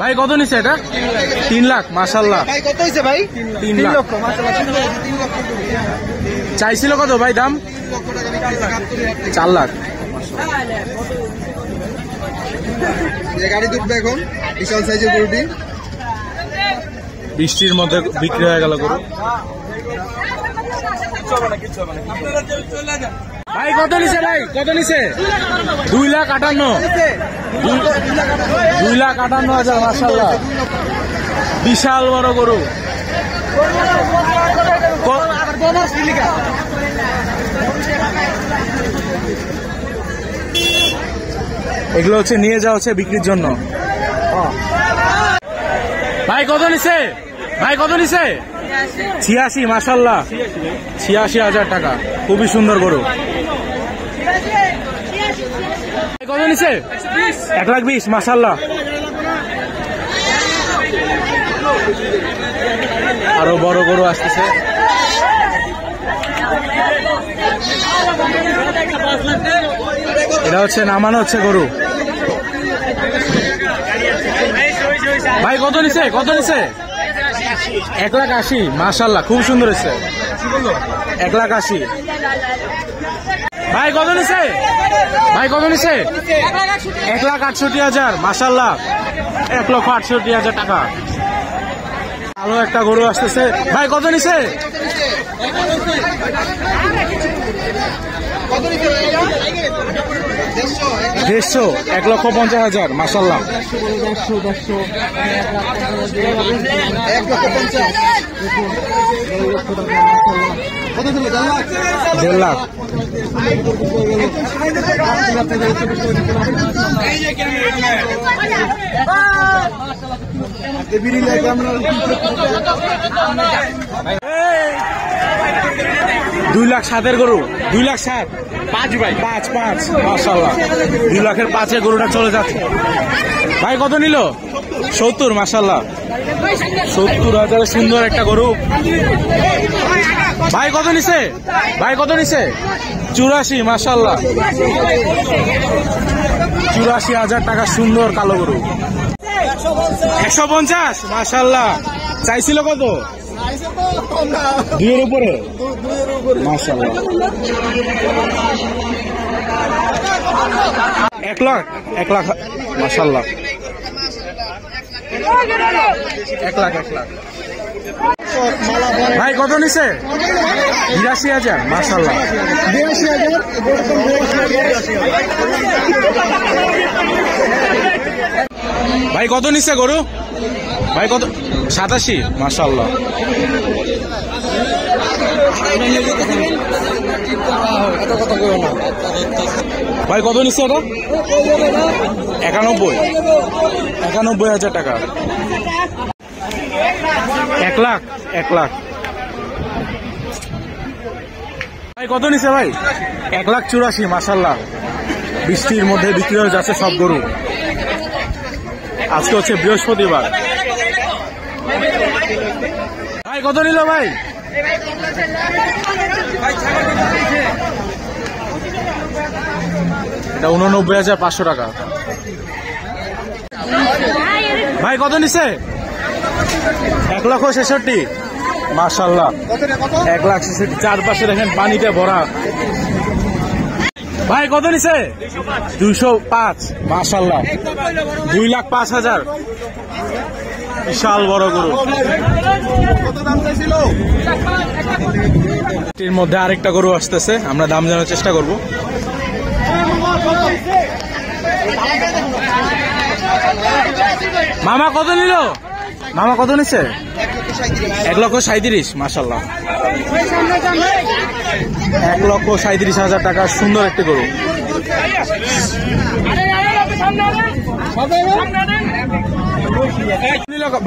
ভাই কত নিচ্ছে এটা? 3 লাখ। মাশাআল্লাহ। ভাই কত হইছে ভাই? 3 লাখ। মাশাআল্লাহ 3 লক্ষ। চাইছিল কত ভাই দাম? 4 লাখ। এই গাড়ি দুধবে এখন বিশাল সাইজের গরুটি। বৃষ্টির মধ্যে বিক্রি হয়ে গেল গরু। ভাই কত নিছে? ভাই কত নিছে? 2,58,000। 2,58,000। মাশাআল্লাহ বিশাল বড় গরু। এগুলো হচ্ছে নিয়ে যাওয়া হচ্ছে বিক্রির জন্য। ভাই কত নিছে? ভাই কত নিছে? 86। মাশাআল্লাহ 86,000 টাকা। খুবই সুন্দর গরু। কত নিছে? 1,20,000। মাশাআল্লাহ। আরো বড় গরু আসতেছে। এটা হচ্ছে নামানো হচ্ছে গরু। ভাই কত নিছে? কত নিছে? 1,80,000। মাশাআল্লাহ খুব সুন্দর হচ্ছে। 1,80,000। ভাই কত নিছে? ভাই কত নিছে? 1,68,000। মাশাআল্লাহ 1,68,000 টাকা। ভালো একটা গরু আসতেছে। ভাই কত নিছে? 150,000। 1,50,000। মাশাআল্লাহ 1,50,000। 1.5 লাখ। দুই লাখ 7 গরু। 2,07,000। 5 ভাই 5। মাশাআল্লাহ 2,05,000 গরুটা চলে যাচ্ছে। ভাই কত নিল? 70। মাশাআল্লাহ 70,000 সুন্দর একটা গরু। ভাই কত নিছে? ভাই কত নিছে? 84। মাশাআল্লাহ 84,000 টাকা সুন্দর কালো গরু। 150। মাশাআল্লাহ চাইছিল কত? 2 এর উপরে। মাশাআল্লাহ 1 লাখ। 1 লাখ। মাশাআল্লাহ 1 লাখ। 1 লাখ। ভাই কত নিছে? 82,000। মাশাআল্লাহ 82,000। ভাই কত নিছে গরু? ভাই কত? 87। মাশাআল্লাহ ভাই কত নিচ্ছে এটা? 91। 91,000 টাকা। 1 লাখ। 1 লাখ। ভাই কত নিচ্ছে ভাই? 1,84,000। মাশাআল্লাহ বৃষ্টির মধ্যে বিক্রি হয়ে যাচ্ছে সব গরু। আজকে হচ্ছে বৃহস্পতিবার। ভাই কত নিল ভাই? এটা 89,500 টাকা। ভাই কত নিছে? 1,66,000। মাশাআল্লাহ 1,66,000। চারপাশে দেখেন পানিতে ভরা। ভাই কত নিছে? 205। মাশাআল্লাহ 2,05,000। বিশাল বড় গরু। এর মধ্যে আরেকটা গরু আসতেছে, আমরা দাম জানার চেষ্টা করব। মামা কত নিল? মামা কত নিচ্ছে? 1,37,000। মাশাআল্লাহ 1,37,000 টাকা সুন্দর একটি গরু।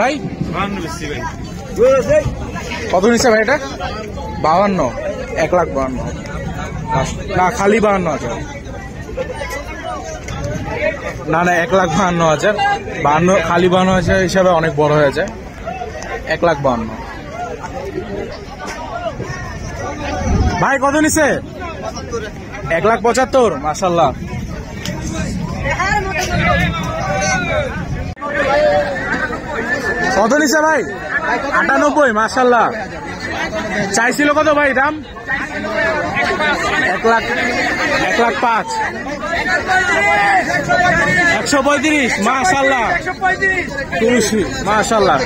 ভাই কত নিচ্ছে ভাই এটা? 52। 1,52,000। না খালি 52,000। না 1,52,000। 52 খালি 52,000 হিসাবে অনেক বড় হয়ে যায়। 1,52,000। ভাই কত নিচ্ছে? 1,75,000। মাশাআল্লাহ কত নিছে ভাই? 98, মাশাল্লাহ। চাইছিল কত ভাই দাম? 1,05,000। 135, মাশাল্লাহ। তুলসী, মাশাল্লাহ।